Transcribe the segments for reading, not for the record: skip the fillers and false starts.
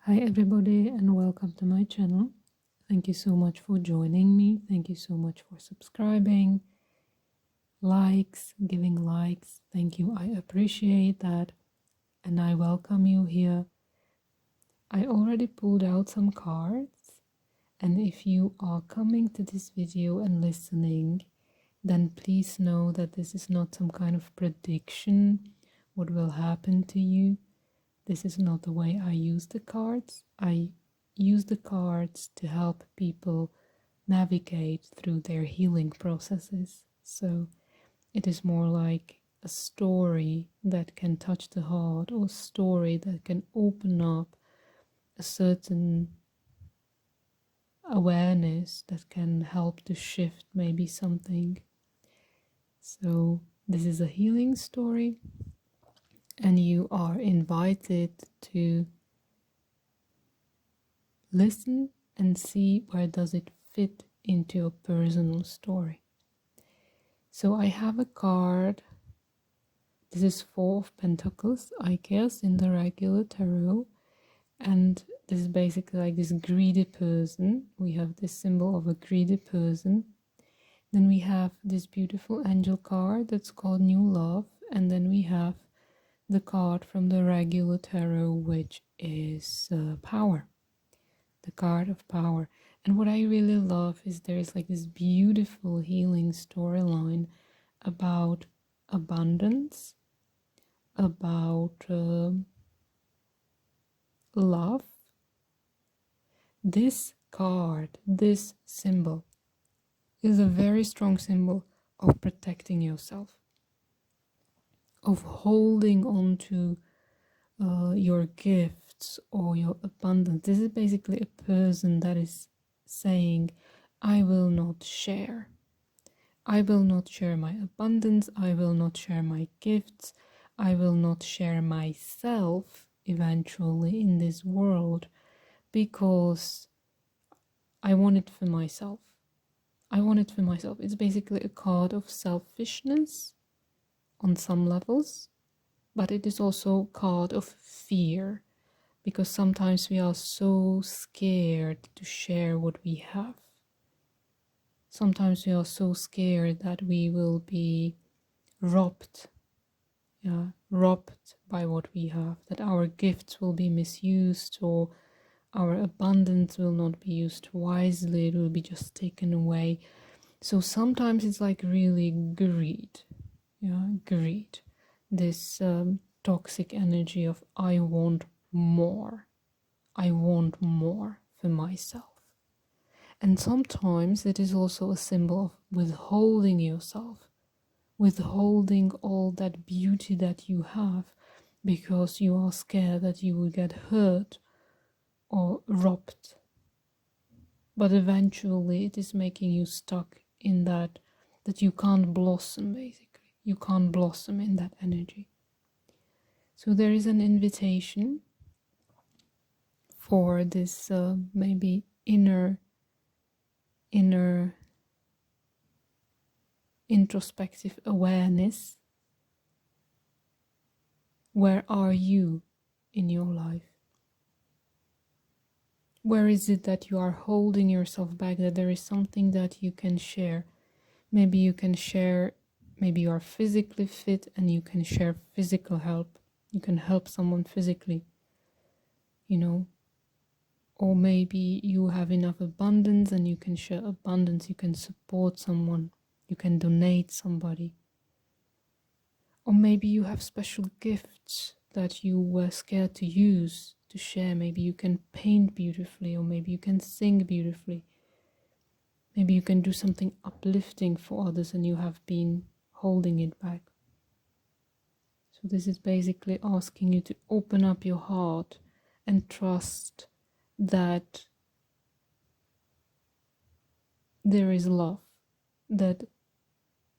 Hi everybody and welcome to my channel. Thank you so much for joining me. Thank you so much for subscribing, likes, giving likes. Thank you. I appreciate that and I welcome you here. I already pulled out some cards, and if you are coming to this video and listening, then please know that this is not some kind of prediction what will happen to you. This is not the way I use the cards. I use the cards to help people navigate through their healing processes. So it is more like a story that can touch the heart, or a story that can open up a certain awareness that can help to shift maybe something. So this is a healing story, and you are invited to listen and see where does it fit into a personal story. So I have a card. This is Four of Pentacles, I guess, in the regular tarot. And this is basically like this greedy person. We have this symbol of a greedy person. Then we have this beautiful angel card that's called New Love. And then we have the card from the regular tarot, which is Power. The card of Power. And what I really love is there's like this beautiful healing storyline about abundance, about love. This card, this symbol, is a very strong symbol of protecting yourself, of holding on to your gifts or your abundance. This is basically a person that is saying, I will not share. I will not share my abundance. I will not share my gifts. I will not share myself eventually in this world because I want it for myself. I want it for myself. It's basically a card of selfishness on some levels, but it is also a card of fear, because sometimes we are so scared to share what we have. Sometimes we are so scared that we will be robbed by what we have, that our gifts will be misused, or our abundance will not be used wisely, it will be just taken away. So sometimes it's like really greed, greed, this toxic energy of I want more for myself. And sometimes it is also a symbol of withholding yourself, withholding all that beauty that you have, because you are scared that you will get hurt or robbed. But eventually it is making you stuck in that you can't blossom, basically. You can't blossom in that energy. So there is an invitation for this maybe inner introspective awareness. Where are you in your life? Where is it that you are holding yourself back, that there is something that you can share? Maybe you can share, maybe you are physically fit and you can share physical help. You can help someone physically, or maybe you have enough abundance and you can share abundance. You can support someone. You can donate somebody. Or maybe you have special gifts that you were scared to use, to share. Maybe you can paint beautifully, or maybe you can sing beautifully. Maybe you can do something uplifting for others and you have been holding it back. So this is basically asking you to open up your heart and trust that there is love, that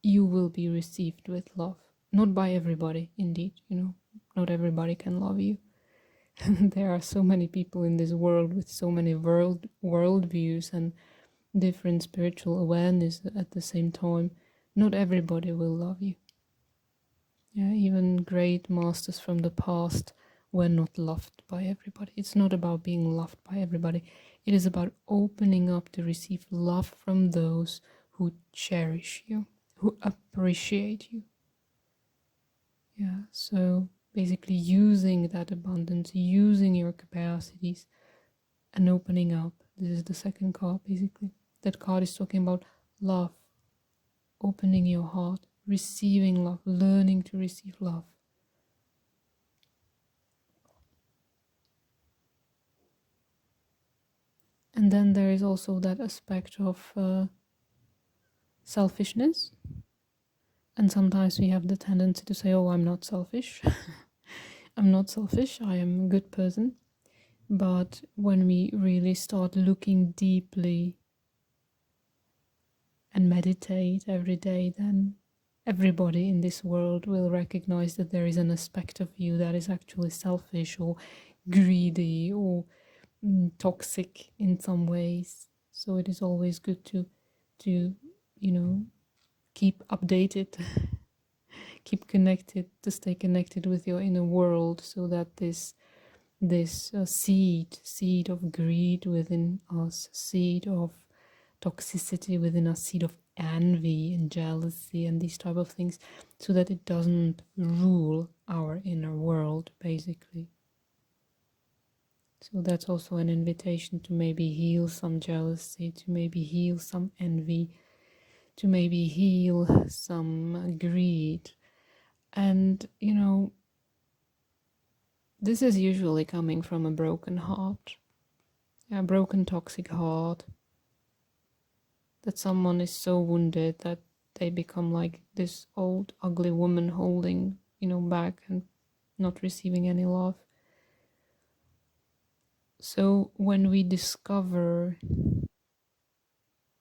you will be received with love. Not by everybody, indeed, not everybody can love you. There are so many people in this world with so many worldviews and different spiritual awareness at the same time. Not everybody will love you. Even great masters from the past we're not loved by everybody. It's not about being loved by everybody. It is about opening up to receive love from those who cherish you, who appreciate you. Yeah, so basically using that abundance, using your capacities and opening up. This is the second card, basically. That card is talking about love, opening your heart, receiving love, learning to receive love. And then there is also that aspect of selfishness. And sometimes we have the tendency to say, oh, I'm not selfish. I'm not selfish. I am a good person. But when we really start looking deeply and meditate every day, then everybody in this world will recognize that there is an aspect of you that is actually selfish or greedy or toxic in some ways. So it is always good to keep updated, keep connected, to stay connected with your inner world, so that this seed of greed within us, seed of toxicity within us, seed of envy and jealousy and these type of things, so that it doesn't rule our inner world, basically. So that's also an invitation to maybe heal some jealousy, to maybe heal some envy, to maybe heal some greed. And this is usually coming from a broken heart, a broken toxic heart, that someone is so wounded that they become like this old ugly woman holding back and not receiving any love. So when we discover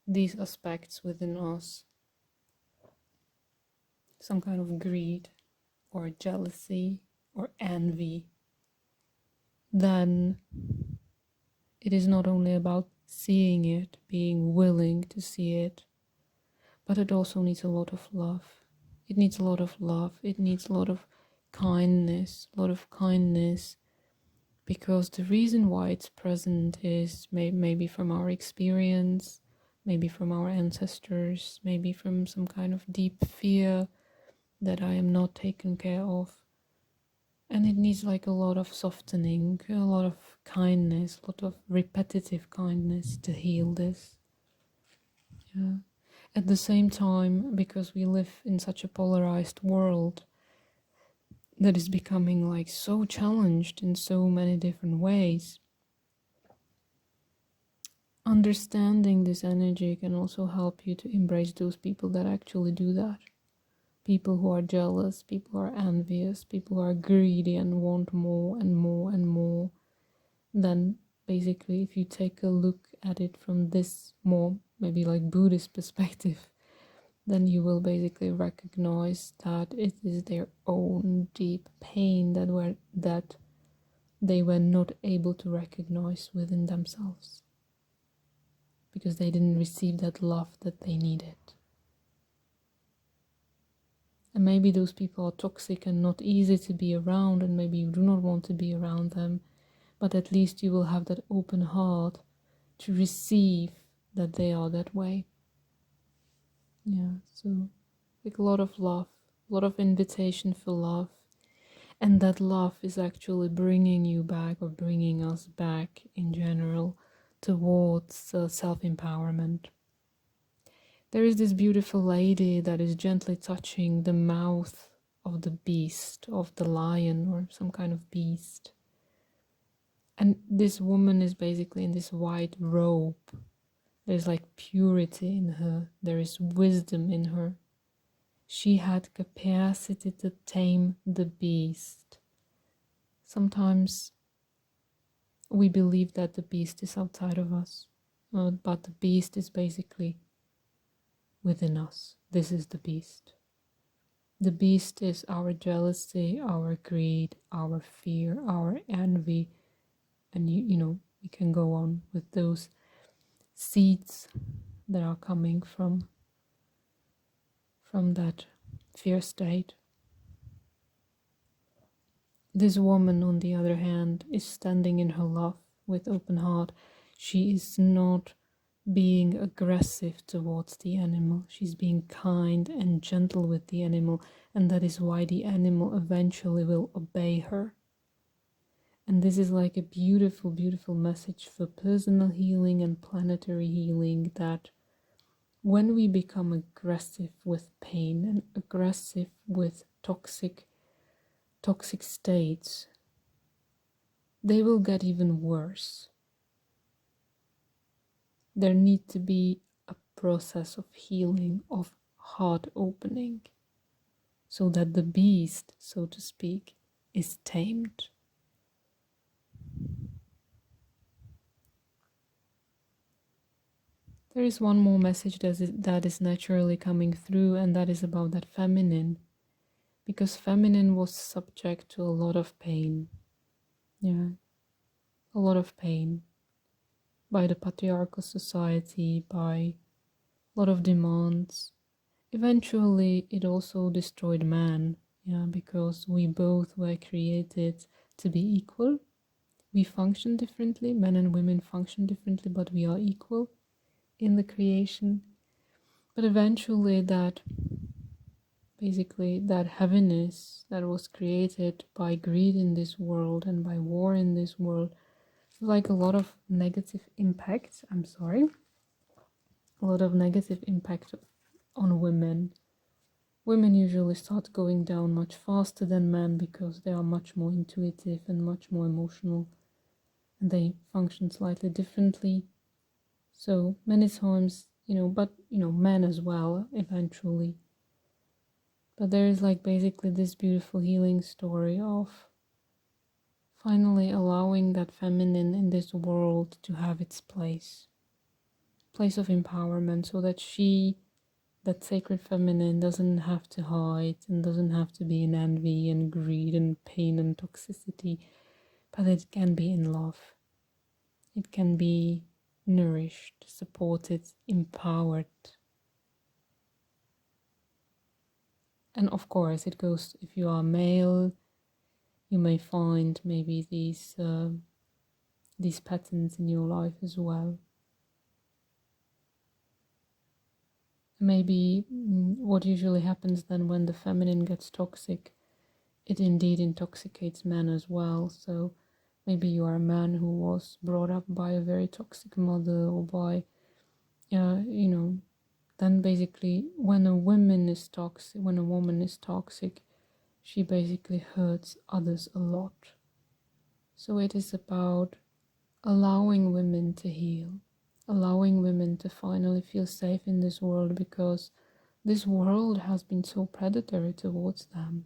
these aspects within us, some kind of greed or jealousy or envy, then it is not only about seeing it, being willing to see it, but it also needs a lot of love. It needs a lot of love. It needs a lot of kindness, because the reason why it's present is maybe from our experience, maybe from our ancestors, maybe from some kind of deep fear that I am not taken care of. And it needs like a lot of softening, a lot of kindness, a lot of repetitive kindness to heal this. Yeah. At the same time, because we live in such a polarized world that is becoming like so challenged in so many different ways, understanding this energy can also help you to embrace those people that actually do that. People who are jealous, people who are envious, people who are greedy and want more and more and more. Then basically, if you take a look at it from this more maybe like Buddhist perspective, then you will basically recognize that it is their own deep pain that they were not able to recognize within themselves, because they didn't receive that love that they needed. And maybe those people are toxic and not easy to be around, and maybe you do not want to be around them, but at least you will have that open heart to receive that they are that way. Yeah, so like a lot of love, a lot of invitation for love. And that love is actually bringing you back, or bringing us back in general, towards self-empowerment. There is this beautiful lady that is gently touching the mouth of the beast, of the lion or some kind of beast. And this woman is basically in this white robe. There's like purity in her. There is wisdom in her. She had capacity to tame the beast. Sometimes we believe that the beast is outside of us, but the beast is basically within us. This is the beast. The beast is our jealousy, our greed, our fear, our envy, and we can go on with those seeds that are coming from that fear state. This woman, on the other hand, is standing in her love with open heart. She is not being aggressive towards the animal. She's being kind and gentle with the animal, and that is why the animal eventually will obey her. And this is like a beautiful, beautiful message for personal healing and planetary healing, that when we become aggressive with pain and aggressive with toxic states, they will get even worse. There needs to be a process of healing, of heart opening, so that the beast, so to speak, is tamed. There is one more message that is naturally coming through, and that is about that feminine, because feminine was subject to a lot of pain. Yeah, a lot of pain by the patriarchal society, by a lot of demands. Eventually, it also destroyed man, yeah, because we both were created to be equal. We function differently, men and women function differently, but we are equal in the creation. But eventually that heaviness that was created by greed in this world and by war in this world, like a lot of negative impact, a lot of negative impact on women. Women usually start going down much faster than men because they are much more intuitive and much more emotional, and they function slightly differently. So many times, men as well, eventually. But there is like basically this beautiful healing story of finally allowing that feminine in this world to have its place of empowerment, so that that sacred feminine, doesn't have to hide and doesn't have to be in envy and greed and pain and toxicity, but it can be in love. It can be nourished, supported, empowered. And of course, it goes, if you are male, you may find maybe these patterns in your life as well. Maybe what usually happens then when the feminine gets toxic, it indeed intoxicates men as well. So maybe you are a man who was brought up by a very toxic mother, or by, then basically when a woman is toxic, she basically hurts others a lot. So it is about allowing women to heal, allowing women to finally feel safe in this world, because this world has been so predatory towards them.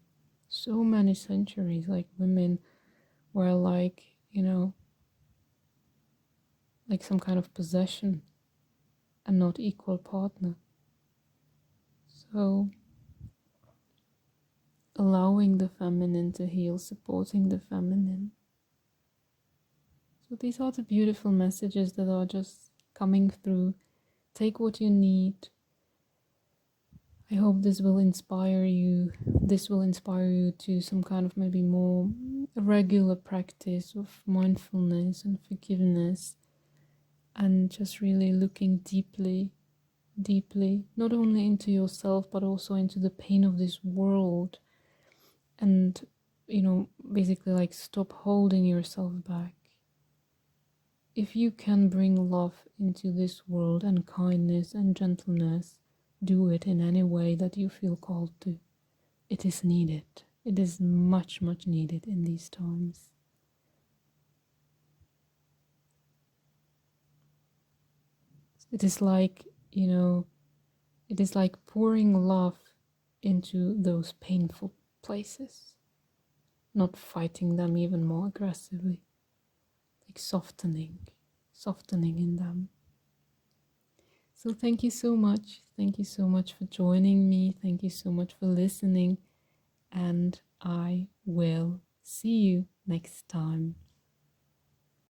So many centuries, like women were like, like some kind of possession and not equal partner. So allowing the feminine to heal, supporting the feminine. So these are the beautiful messages that are just coming through. Take what you need. I hope this will inspire you. This will inspire you to some kind of maybe more regular practice of mindfulness and forgiveness, and just really looking deeply, not only into yourself, but also into the pain of this world. And, basically like stop holding yourself back. If you can bring love into this world and kindness and gentleness, do it in any way that you feel called to. It is needed. It is much, much needed in these times. It is like, it is like pouring love into those painful places, not fighting them even more aggressively, like softening in them. So thank you so much. Thank you so much for joining me. Thank you so much for listening. And I will see you next time.